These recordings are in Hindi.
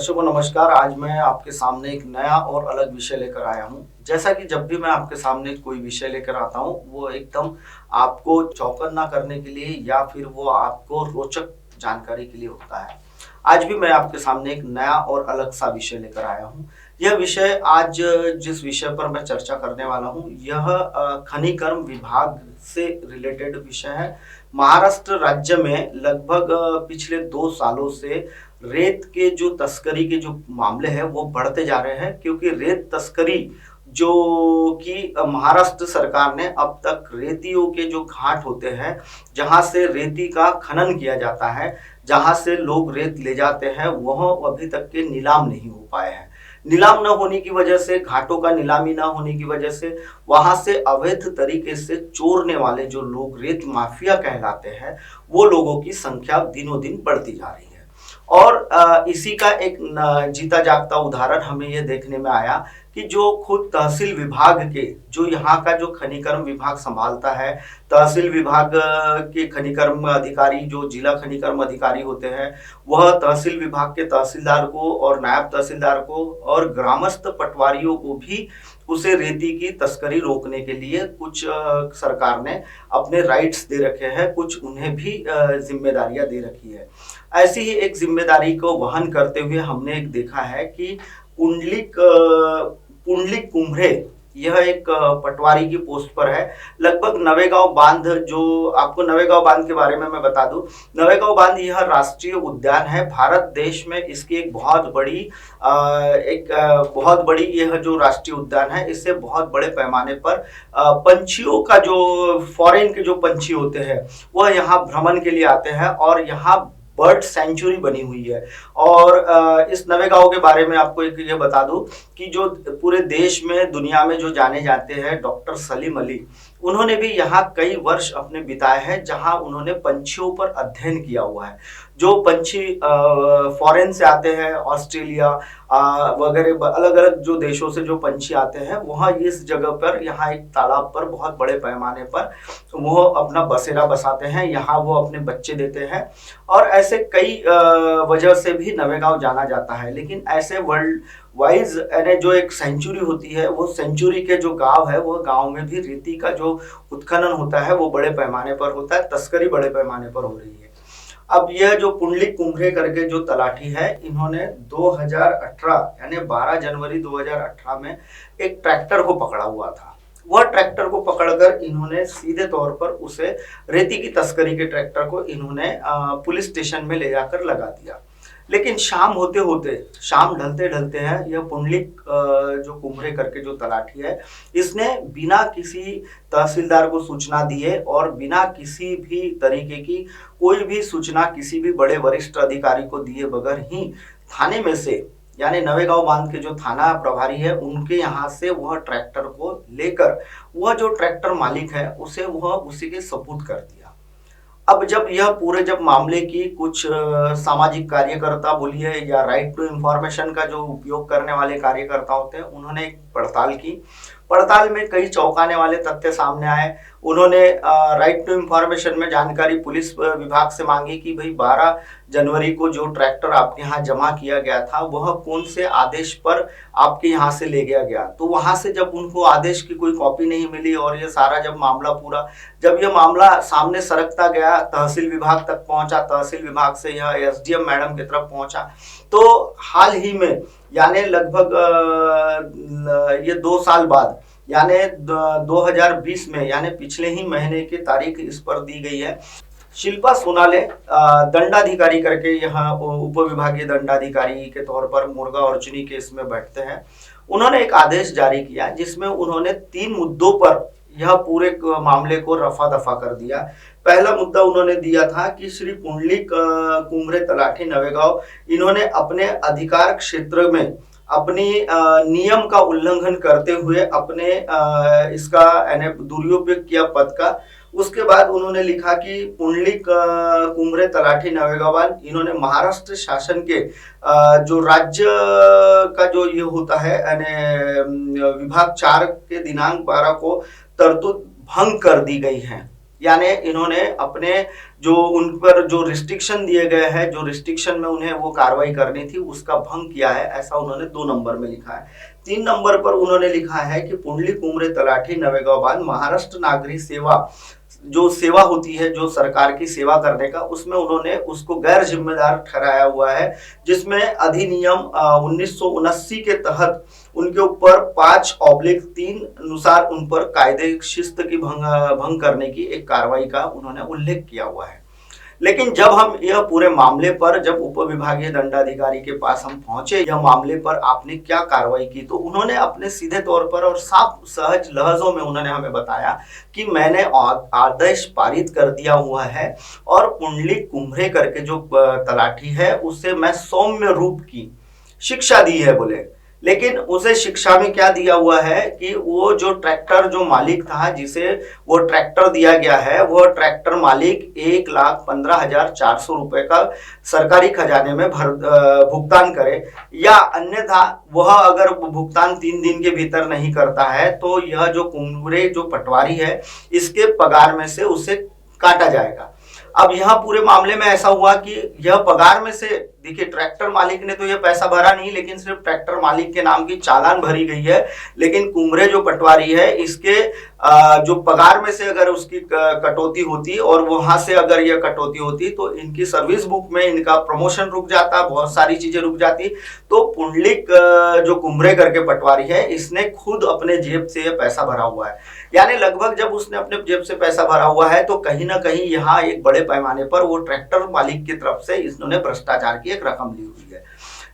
दर्शकों नमस्कार। आज मैं आपके सामने एक नया और अलग विषय लेकर आया हूं। जैसा कि जब भी मैं आपके सामने कोई विषय लेकर आता हूं वो एकदम आपको चौकन्ना करने के लिए या फिर वो आपको रोचक जानकारी के लिए होता है। आज भी मैं आपके सामने एक नया और अलग सा विषय लेकर आया हूं। यह विषय आज जिस विषय पर मैं चर्चा करने वाला हूं यह खनिकर्म विभाग से रिलेटेड विषय है। महाराष्ट्र राज्य में लगभग पिछले 2 सालों से रेत के जो तस्करी के जो मामले हैं वो बढ़ते जा रहे हैं, क्योंकि रेत तस्करी जो कि महाराष्ट्र सरकार ने अब तक रेतियों के जो घाट होते हैं जहां से रेती का खनन किया जाता है, जहां से लोग रेत ले जाते हैं, वह अभी तक के नीलाम नहीं हो पाए हैं। नीलाम न होने की वजह से, घाटों का नीलामी न होने की वजह से वहां से अवैध तरीके से चोरने वाले जो लोग रेत माफिया कहलाते हैं वो लोगों की संख्या दिनों दिन बढ़ती जा रही है। और इसी का एक जीता जागता उदाहरण हमें ये देखने में आया कि जो खुद तहसील विभाग के जो यहाँ का जो खनिकर्म विभाग संभालता है, तहसील विभाग के खनिकर्म अधिकारी जो जिला खनिकर्म अधिकारी होते हैं, वह तहसील विभाग के तहसीलदार को और नायब तहसीलदार को और ग्रामस्थ पटवारियों को भी उसे रेती की तस्करी रोकने के लिए कुछ सरकार ने अपने राइट्स दे रखे हैं, कुछ उन्हें भी जिम्मेदारियां दे रखी है। ऐसी ही एक जिम्मेदारी को वहन करते हुए हमने एक देखा है कि पुंडलिक कुम्भरे यह एक पटवारी की पोस्ट पर है। लगभग नवेगांव बांध, जो आपको नवेगांव बांध के बारे में मैं बता दूं, नवेगांव बांध यह राष्ट्रीय उद्यान है। भारत देश में इसकी एक बहुत बड़ी यह जो राष्ट्रीय उद्यान है, इससे बहुत बड़े पैमाने पर पंछियों का जो फॉरेन के जो पंछी होते हैं वह यहाँ भ्रमण के लिए आते हैं और यहाँ बर्ड सेंचुरी बनी हुई है। और इस नवेगांव के बारे में आपको एक ये बता दूं कि जो पूरे देश में दुनिया में जो जाने जाते हैं डॉक्टर सलीम अली, उन्होंने भी यहाँ कई वर्ष अपने बिताए हैं, जहां उन्होंने पंछियों पर अध्ययन किया हुआ है। जो पंछी फॉरेन से आते हैं, ऑस्ट्रेलिया वगैरह अलग अलग जो देशों से जो पंछी आते हैं, वहाँ इस जगह पर यहाँ एक तालाब पर बहुत बड़े पैमाने पर वो अपना बसेरा बसाते हैं, यहाँ वो अपने बच्चे देते हैं। और ऐसे कई वजह से भी नवेगांव जाना जाता है। लेकिन ऐसे वर्ल्ड वाइज यानी जो एक सेंचुरी होती है, वो सेंचुरी के जो गांव है, वो गांव में भी रेती का जो उत्खनन होता है वो बड़े पैमाने पर होता है, तस्करी बड़े पैमाने पर हो रही है। अब यह जो पुंडलिक कुम्भरे करके जो तलाठी है, इन्होंने 2018 यानी 12 जनवरी 2018 में एक ट्रैक्टर को पकड़ा हुआ था। वह ट्रैक्टर को पकड़कर इन्होंने सीधे तौर पर उसे रेती की तस्करी के ट्रैक्टर को इन्होंने पुलिस स्टेशन में ले जाकर लगा दिया। लेकिन शाम होते होते, शाम ढलते ढलते हैं, यह पुंडलिक जो कुम्भरे करके जो तलाठी है, इसने बिना किसी तहसीलदार को सूचना दिए और बिना किसी भी तरीके की कोई भी सूचना किसी भी बड़े वरिष्ठ अधिकारी को दिए बगैर ही थाने में से, यानी नवेगांव बांध के जो थाना प्रभारी है उनके यहाँ से वह ट्रैक्टर को लेकर वह जो ट्रैक्टर मालिक है उसे वह उसी के सपुर्द कर दिया। अब जब मामले की कुछ सामाजिक कार्यकर्ता बोलिए या राइट टू इंफॉर्मेशन का जो उपयोग करने वाले कार्यकर्ता होते हैं, उन्होंने एक पड़ताल की। पड़ताल में कई चौंकाने वाले तथ्य सामने आए। उन्होंने राइट टू इंफॉर्मेशन में जानकारी पुलिस विभाग से मांगी कि भाई 12 जनवरी को जो ट्रैक्टर आपके यहाँ जमा किया गया था वह कौन से आदेश पर आपके यहाँ से ले गया गया। तो वहां से जब उनको आदेश की कोई कॉपी नहीं मिली और ये सारा जब यह मामला सामने सरकता गया, तहसील विभाग तक पहुंचा, तहसील विभाग से यह एसडीएम मैडम की तरफ पहुंचा, तो हाल ही में यानी लगभग ये 2 साल बाद यानी 2020 में, यानी पिछले ही महीने की तारीख इस पर दी गई है। शिल्पा सोनाले दंडाधिकारी करके यहाँ उप विभागीय दंडाधिकारी के तौर पर मुर्गा अर्जुनी केस में बैठते हैं। उन्होंने एक आदेश जारी किया जिसमें उन्होंने 3 मुद्दों पर यह पूरे मामले को रफा दफा कर दिया। पहला मुद्दा उन्होंने दिया था कि श्री पुंडलिक कुम्भरे तलाठी नवेगांव, इन्होंने अपने अधिकार क्षेत्र में अपनी नियम का उल्लंघन करते हुए अपने इसका दुरुपयोग किया पद का। उसके बाद उन्होंने लिखा कि पुंडलिक कुम्भरे तलाठी नवेगांव, इन्होंने महाराष्ट्र शासन के जो राज्य का जो ये होता है विभाग 4 के दिनांक 12 को तरतूद भंग कर दी गई है। यानी इन्होंने अपने जो उन पर जो रिस्ट्रिक्शन दिए गए हैं, जो रिस्ट्रिक्शन में उन्हें वो कार्रवाई करनी थी उसका भंग किया है, ऐसा उन्होंने 2 नंबर में लिखा है। 3 नंबर पर उन्होंने लिखा है कि पुंडलिक उमरे तलाठी नवेगांव बांध महाराष्ट्र नागरी सेवा जो सेवा होती है, जो सरकार की सेवा करने का, उसमें उन्होंने उसको गैर जिम्मेदार ठहराया हुआ है, जिसमें अधिनियम 1979 के तहत उनके ऊपर 5/3 अनुसार उन पर कायदे शिस्त की भंग करने की एक कार्रवाई का उन्होंने उल्लेख किया हुआ है। लेकिन जब हम यह पूरे मामले पर जब उप विभागीय दंडाधिकारी के पास हम पहुंचे, यह मामले पर आपने क्या कार्रवाई की, तो उन्होंने अपने सीधे तौर पर और साफ सहज लहजों में उन्होंने हमें बताया कि मैंने आदेश पारित कर दिया हुआ है और पुंडलिक कुम्भरे करके जो तलाठी है उसे मैं सौम्य रूप की शिक्षा दी है बोले। लेकिन उसे शिक्षा में क्या दिया हुआ है कि वो जो ट्रैक्टर जो मालिक था, जिसे वो ट्रैक्टर दिया गया है, वह ट्रैक्टर मालिक 1,15,400 रुपए का सरकारी खजाने में भुगतान करे, या अन्यथा वह अगर भुगतान 3 दिन के भीतर नहीं करता है तो यह जो कुम्भरे जो पटवारी है इसके पगार में से उसे काटा जाएगा। अब यहाँ पूरे मामले में ऐसा हुआ कि यह पगार में से, देखिए ट्रैक्टर मालिक ने तो यह पैसा भरा नहीं, लेकिन सिर्फ ट्रैक्टर मालिक के नाम की चालान भरी गई है, लेकिन कुम्भरे जो पटवारी है इसके जो पगार में से अगर उसकी कटौती होती और वहां से अगर यह कटौती होती तो इनकी सर्विस बुक में इनका प्रमोशन रुक जाता, बहुत सारी चीजें रुक जाती। तो पुंडलिक जो कुम्भरे करके पटवारी है इसने खुद अपने जेब से यह पैसा भरा हुआ है, यानी लगभग जब उसने अपने जेब से पैसा भरा हुआ है तो कहीं ना कहीं यहाँ एक बड़े पैमाने पर वो ट्रैक्टर मालिक की तरफ से इन्होंने भ्रष्टाचार की एक रकम ली हुई है।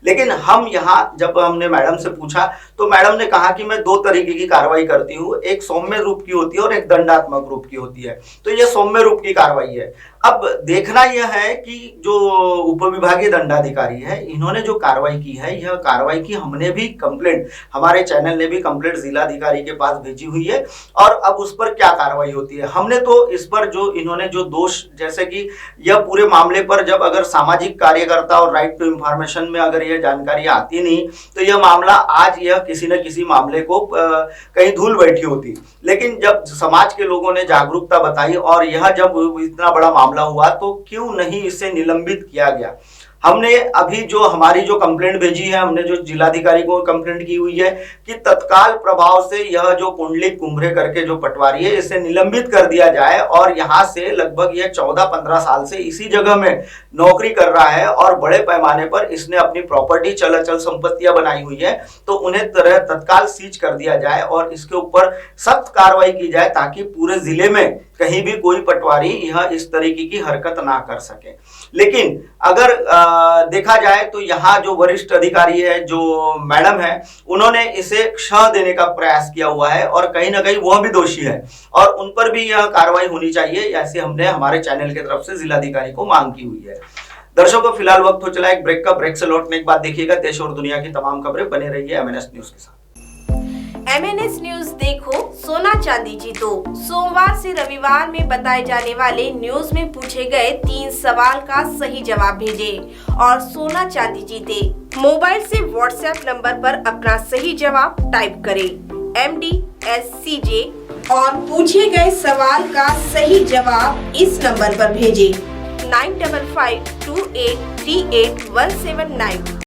लेकिन हम यहाँ जब हमने मैडम से पूछा तो मैडम ने कहा कि मैं 2 तरीके की कार्रवाई करती हूँ, एक सौम्य रूप की होती है और एक दंडात्मक रूप की होती है। तो यह सौम्य रूप की कार्रवाई है। अब देखना यह है कि जो उपविभागीय दंडाधिकारी है इन्होंने जो कार्रवाई की है, यह कार्रवाई की हमने भी कंप्लेंट, हमारे चैनल ने भी कंप्लेंट जिलाधिकारी के पास भेजी हुई है, और अब उस पर क्या कार्रवाई होती है। हमने तो इस पर जो इन्होंने जो दोष, जैसे कि यह पूरे मामले पर जब अगर सामाजिक कार्यकर्ता और राइट टू इंफॉर्मेशन में अगर यह जानकारी आती नहीं तो यह मामला आज यह किसी न किसी मामले को कहीं धूल बैठी होती। लेकिन जब समाज के लोगों ने जागरूकता बताई और यह जब इतना बड़ा मामला हुआ तो क्यों नहीं इसे निलंबित किया गया। हमने अभी जो हमारी जो कंप्लेंट भेजी है, हमने जो जिलाधिकारी को कंप्लेंट की हुई है कि तत्काल प्रभाव से यह जो पुंडलिक कुम्भरे करके जो पटवारी है इसे निलंबित कर दिया जाए, और यहाँ से लगभग यह 14-15 साल से इसी जगह में नौकरी कर रहा है और बड़े पैमाने पर इसने अपनी प्रॉपर्टी चल अचल संपत्तियां बनाई हुई है, तो उन्हें तत्काल सीज कर दिया जाए और इसके ऊपर सख्त कार्रवाई की जाए ताकि पूरे जिले में कहीं भी कोई पटवारी यह इस तरीके की हरकत ना कर सके। लेकिन अगर देखा जाए तो यहाँ जो वरिष्ठ अधिकारी है, जो मैडम है, उन्होंने इसे क्षण देने का प्रयास किया हुआ है और कहीं ना कहीं वह भी दोषी है और उन पर भी यह कार्रवाई होनी चाहिए, ऐसे हमने हमारे चैनल की तरफ से जिलाधिकारी को मांग की हुई है। दर्शकों, फिलहाल वक्त हो चला एक ब्रेक का। ब्रेक से लौटने के बाद देखिएगा देश और दुनिया की तमाम खबरें। बने रहिए MNS न्यूज के साथ। MNS न्यूज देखो, सोना चांदी जीतो। सोमवार से रविवार में बताए जाने वाले न्यूज में पूछे गए 3 सवाल का सही जवाब भेजें और सोना चांदी जीते। मोबाइल से WhatsApp नंबर पर अपना सही जवाब टाइप करें MDSCJ और पूछे गए सवाल का सही जवाब इस नंबर पर भेजें 9552838179